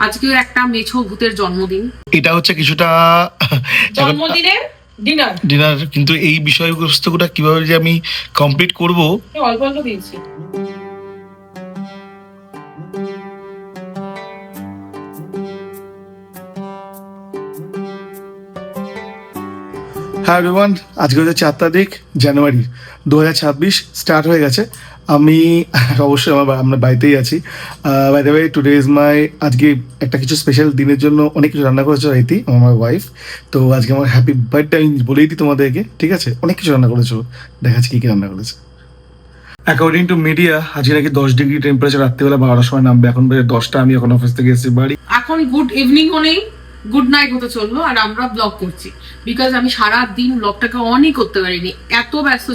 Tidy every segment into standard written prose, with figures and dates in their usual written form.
আজকে একটা মেছো ভূতের জন্মদিন। এটা হচ্ছে কিছুটা জন্মদিনের ডিনার, কিন্তু এই বিষয়বস্তুটা কিভাবে যে আমি কমপ্লিট করব। অল্প অল্প দিয়েছি। হ্যাঁ এভরিওয়ান, আজকে হচ্ছে 4 তারিখ জানুয়ারি 2026 স্টার্ট হয়ে গেছে। আমি অবশ্যই আমরা বাড়িতেই আছি। By the way, today is my, আজকে একটা কিছু স্পেশাল দিনের জন্য অনেক কিছু রান্না করেছো রীতি, আমার ওয়াইফ। তো আজকে আমার হ্যাপি বার্থডে আমি বলেই দিই তোমাদেরকে, ঠিক আছে? অনেক কিছু রান্না করেছো, দেখাচ্ছি কী কী রান্না করেছে। অ্যাকর্ডিং টু মিডিয়া আজকে নাকি 10 ডিগ্রি টেম্পারেচার, রাত্রিবেলা 12টার সময় নামবে। এখন বেজে 10টা, আমি এখন অফিস থেকে এসেছি বাড়ি। এখন গুড ইভিনিংও নেই, গুড নাইট হতে চললো, আর আমরা ব্লগ করছি বিকজ আমি সারা দিন ব্লগটাকে অনই করতে পারিনি, এত ব্যস্ত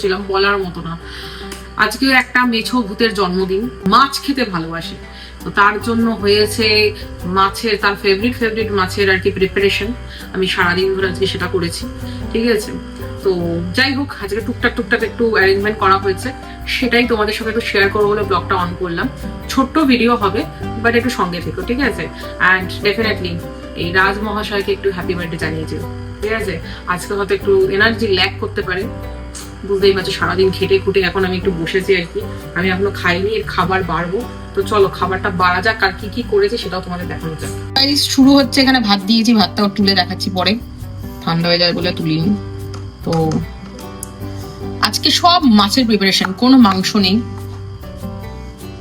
ছিলাম বলার মতো না। আজকে একটা মেছো ভূতের জন্মদিন, মাছ খেতে ভালোবাসে, তো তার জন্য হয়েছে মাছের, তার ফেভারিট মাছের আর কি প্রিপারেশন। আমি সারাদিন ধরে আজকে সেটা করেছি, ঠিক আছে? তো যাই হোক, আজকে টুকটাক একটু অ্যারেঞ্জমেন্ট করা হয়েছে, সেটাই তোমাদের সঙ্গে একটু শেয়ার করবো বলে ব্লগটা অন করলাম। ছোট্ট ভিডিও হবে, বাট একটু সঙ্গে থেকো, ঠিক আছে? অ্যান্ড ডেফিনেটলি এই রাজ মহাশয়কে একটু হ্যাপি বার্থডে জানিয়েছে, ঠিক আছে? আজকে হয়তো একটু এনার্জি ল্যাক করতে পারে, বুঝতেই পারছো, সারাদিন খেটে খুটে এখন আমি একটু বসেছি আর কি। আমি এখনো খাইনি, এর খাবার বাড়বো, তো চলো খাবারটা বাড়া যাক। আর কি কি করেছে সেটাও তোমাদের দেখানো যাক। শুরু হচ্ছে, এখানে ভাত দিয়েছি, ভাতটাও তুলে দেখাচ্ছি পরে, ঠান্ডা হয়ে যাবে বলে তুলিনি। তো আজকে সব মাছের প্রিপারেশন, কোনো মাংস নেই।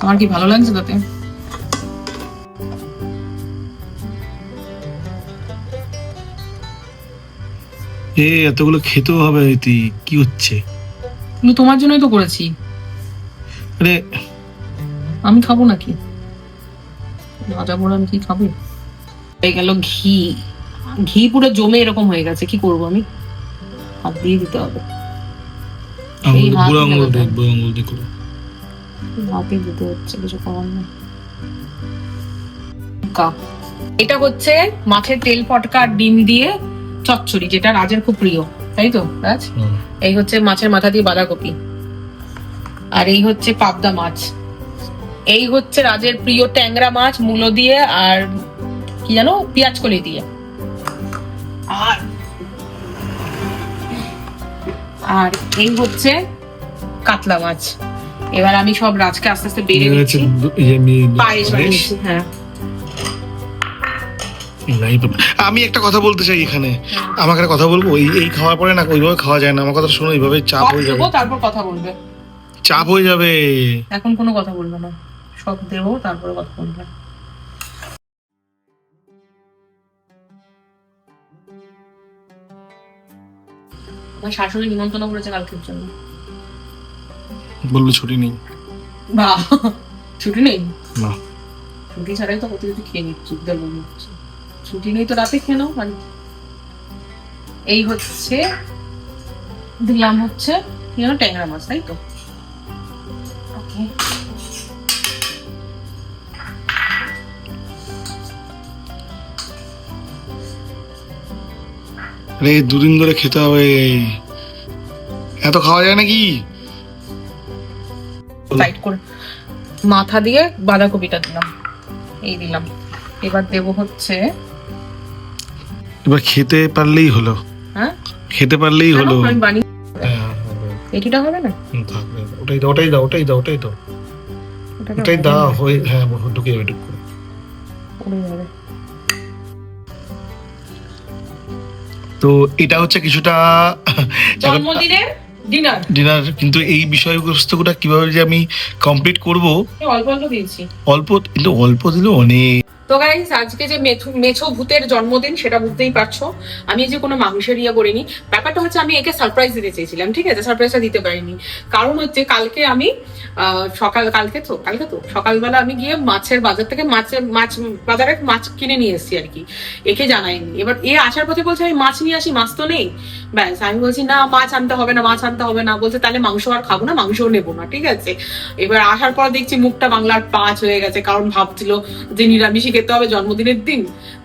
আমার কি ভালো লাগছে তাতে? এতগুলো খেতেও হবে রীতি, কি হচ্ছে? কিন্তু তোমার জন্যই তো করেছি, আরে আমি খাবো নাকি? ভাজা পোড়া আমি কি খাবো? হয়ে গেল ঘি, ঘি পুরো জমে এরকম হয়ে গেছে, কি করবো আমি? হাত দিয়ে দিতে হবে, হাতে দিতে হচ্ছে, কিছু করার নেই। এটা হচ্ছে মাছের তেল পটকা ডিম দিয়ে চচ্চড়ি, যেটা রাজের খুব প্রিয়, তাই তো রাজ? এই হচ্ছে মাছের মাথা দিয়ে বাঁধাকপি, আর এই হচ্ছে পাবদা মাছ, এই হচ্ছে রাজের প্রিয় ট্যাংরা মাছ মূলো দিয়ে আর কি জানো পেঁয়াজ কলি দিয়ে, আর এই হচ্ছে কাতলা মাছ। এবার আমি সব রাজকে আস্তে আস্তে বেড়ে দিচ্ছি, পায়েস বানিয়েছি। হ্যাঁ, আমি একটা কথা বলতে চাই এখানে, আমাকে একটা কথা বলবো। এই খাওয়ার পরে না ওইভাবে খাওয়া যায় না, আমার কথা শোনো, এইভাবে চাপ হয়ে যাবে, তারপর কথা বলবে, চাপ হয়ে যাবে। এখন কোনো কথা বলবে না, সব দেবো তারপরে কথা বলবে। আমার শাশুড়ি নিমন্ত্রণ করেছে কালকের জন্য, বললো ছুটি নেই। বাহ, ছুটি নেই না, ছুটি ছাড়াই তো কত কিছু খেয়ে নিচ্ছি, ছুটি নেই তো রাতে খেয়ে নাও। মানে এই হচ্ছে দিলাম হচ্ছে কি জানো ট্যাংরা মাছ, তাই তো? ওকে, আরে 2 দিন ধরে খেতে হবে, এত খাওয়া যায় নাকি? সাইড করে মাথা দিয়ে বাঁধাকপিটা দিলাম, এই দিলাম। এবার দেবো হচ্ছে, এবার খেতে পারলেই হলো। হ্যাঁ খেতে পারলেই হলো। আমি বানিয়ে এটিটা হবে না, ওটাই দাও, ওটাই দাও, ওটাই দাও, ওটাই দাও, ওটাই দাও। হয়ে হ্যাঁ, ঢুকে যাবে, ঢুকে যাবে। তো এটা হচ্ছে কিছুটা জন্মদিনের ডিনার, কিন্তু এই বিষয়বস্তুটা কিভাবে যে আমি কমপ্লিট করব। অল্প অল্প দিয়েছি, অল্প, কিন্তু অল্প দিলেও অনেক। তো গাইস আজকে যে মেছো ভূতের জন্মদিন, সেটা বুঝতেই পারছো, আমি যে কোনো মাংসের ইয়ে করিনি। ব্যাপারটা হচ্ছে আমি একে সারপ্রাইজ দিতে চেয়েছিলাম, ঠিক আছে? সারপ্রাইজটা দিতে পারিনি, কারণ হচ্ছে কালকে আমি কালকে তো সকালবেলা আমি গিয়ে মাছের বাজার থেকে মাছ বাজারে মাছ কিনে নিয়ে এসেছি আর কি, একে জানাইনি। এবার এ আসার পথে বলছে আমি মাছ নিয়ে আসি, মাছ তো নেই। ব্যাস, আমি বলছি না মাছ আনতে হবে না, বলছে তাহলে মাংস আর খাবো না, মাংসও নেবো না, ঠিক আছে? এবার আসার পর দেখছি মুখটা বাংলার 5 হয়ে গেছে, কারণ ভাবছিল যে নিরামিষই খেতে হবে জন্মদিনের দিন,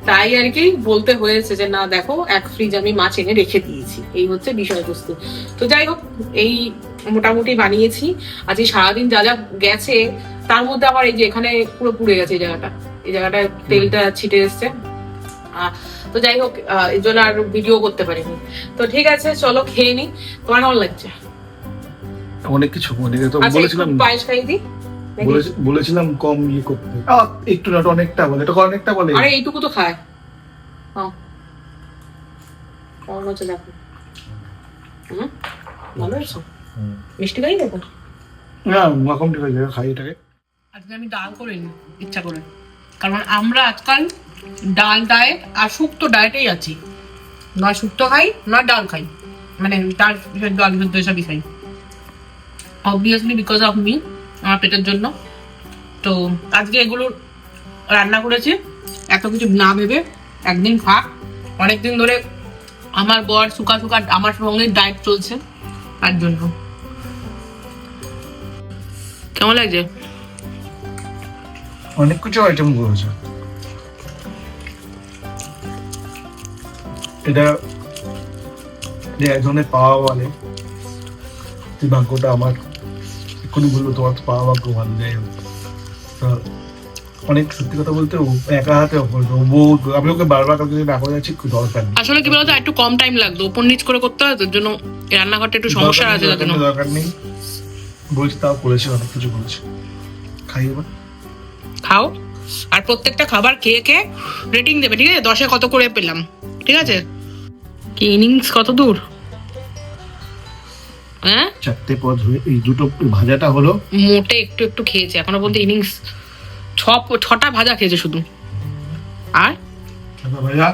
তাই আর কি বলতে হয়েছে যে না দেখো, এক ফ্রিজ আমি মাছ এনে রেখে দিয়েছি, এই হচ্ছে বিষয়বস্তু। তো যাই হোক, এই মোটামুটি বানিয়েছি। আজকে সারাদিন যা যা গেছে, তার মধ্যে আবার এই যে এখানে পুরো পুড়ে গেছে এই জায়গাটা, এই জায়গাটা তেলটা ছিটে এসছে। তো যাই হোক, এর জন্য আর ভিডিও করতে পারিনি। তো ঠিক আছে, চলো খেয়ে নি। তোমার কেমন লাগছে? অনেক কিছু অনেকে তো আচ্ছা, বলেছিলাম, একটু পায়েস খাই দি। বলেছিলাম কম ইয়ে করতে, একটু না অনেকটা বলে, এটা অনেকটা বলে। আরে এইটুকু তো খায়। কেমন হচ্ছে দেখো। ভালো হয়েছে। মিষ্টি খাই দেখো। না এখন ঠিক আছে, খাই এটাকে। আজকে আমি ডাল করিনি ইচ্ছা করে, কারণ আমরা আজকাল ডাল ডায়েট আর শুক্তো ডায়েটেই আছি। নয় শুক্তো খাই, নয় ডাল খাই, মানে ডাল সেদ্ধ আলু সেদ্ধ এসবই খাই, অবভিয়াসলি বিকজ অফ মি, আমার পেটের জন্য। তো আজকে এগুলো রান্না করেছি এত কিছু না ভেবে, একদিন খাক। অনেকদিন ধরে আমার বর সুকা সুকা আমার সঙ্গে ডায়েট চলছে, তার জন্য। কেমন লাগছে? অনেক কিছু আইটেম করেছে এটা, যে এক ধরনের পাওয়া বলে, তুই ভাগ্যটা আমার এক্ষুনি বললো তোমার তো পাওয়া ভাগ্য ভালো। যাই হোক, অনেক সত্যি কথা বলতে ও একা হাতে আমি ওকে বারবার কাউকে না করে যাচ্ছি, দরকার নেই। আসলে কি বলতো, একটু কম টাইম লাগতো, ওপর নিচ করে করতে হয়, তার জন্য রান্নাঘরটা একটু সমস্যা আছে। দরকার নেই বলছি, তাও করেছে, অনেক কিছু করেছে। খাই এবার, খাও। আর প্রত্যেকটা খাবার খেয়ে খেয়ে রেটিং দেবে, ঠিক আছে? 10-এ কত করে পেলাম, ঠিক আছে? কি ইনিংস কত দূর? হ্যাঁ, 4টে পদ হয়ে এই দুটো ভাজাটা হলো, মোটে একটু একটু খেয়েছে এখনো পর্যন্ত। ইনিংস 6টা ভাজা খেয়েছে শুধু। আর ভাজা,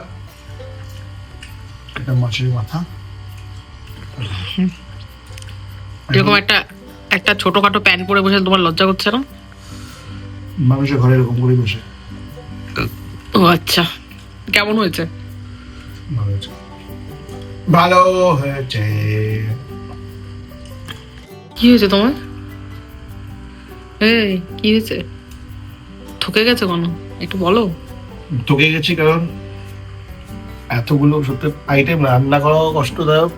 এটা মাছের মাথা, এরকম একটা ছোটখাটো প্যান পরে বসে তোমার লজ্জা করছে না? মানুষের ঘরে এরকম করে বসে। ও আচ্ছা, কেমন হয়েছে? ভালো হয়েছে, ভালো হয়েছে। কি হয়েছে তোমার? এই কি হয়েছে? ঠকে গেছে কেন একটু বলো। ঠকে গেছি কারণ এতগুলো সত্যি আইটেম রান্না করাও কষ্টদায়ক,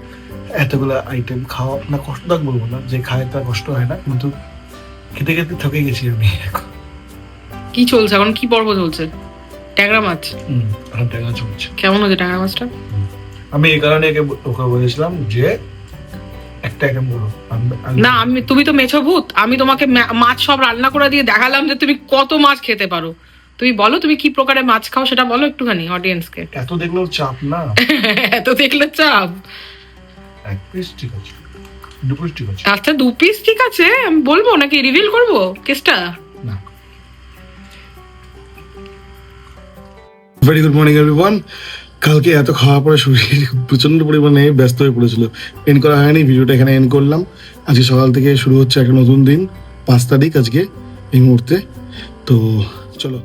এতগুলো আইটেম খাওয়া না কষ্টদায়ক বলবো না, যে খায় তার কষ্ট হয় না, কিন্তু খেতে খেতে ঠকে গেছি আমি। কি চলছে এখন? কি পর্ব চলছে? ট্যাংরা মাছ? এখন ট্যাংরা চলছে। কেমন হয়েছে ট্যাংরা মাছটা? আমি এই কারণে ওকে বলেছিলাম যে একটা আইটেম বলো। না, তুমি তো মেছো ভূত। আমি তোমাকে মাছ সব রান্না করে দিয়ে দেখালাম যে তুমি কত মাছ খেতে পারো। তুমি বলো তুমি কি প্রকারের মাছ খাও, সেটা বলো একটুখানি অডিয়েন্সকে। এত দেখলেও চাপ না। এত দেখলে চাপ? এক পিস ঠিক আছে, 2 পিস ঠিক আছে। আচ্ছা 2 পিস ঠিক আছে, আমি বলবো নাকি রিভিল করবো কেসটা? না। Very good morning everyone. কালকে এত খাওয়ার পরে শরীর প্রচন্ড পরিমাণে ব্যস্ত হয়ে পড়েছিল, এন্ড করা হয়নি। ভিডিওটা এখানে এন্ড করলাম। আজকে সকাল থেকে শুরু হচ্ছে একটা নতুন দিন, 5 তারিখ আজকে এই মুহূর্তে। তো চলো।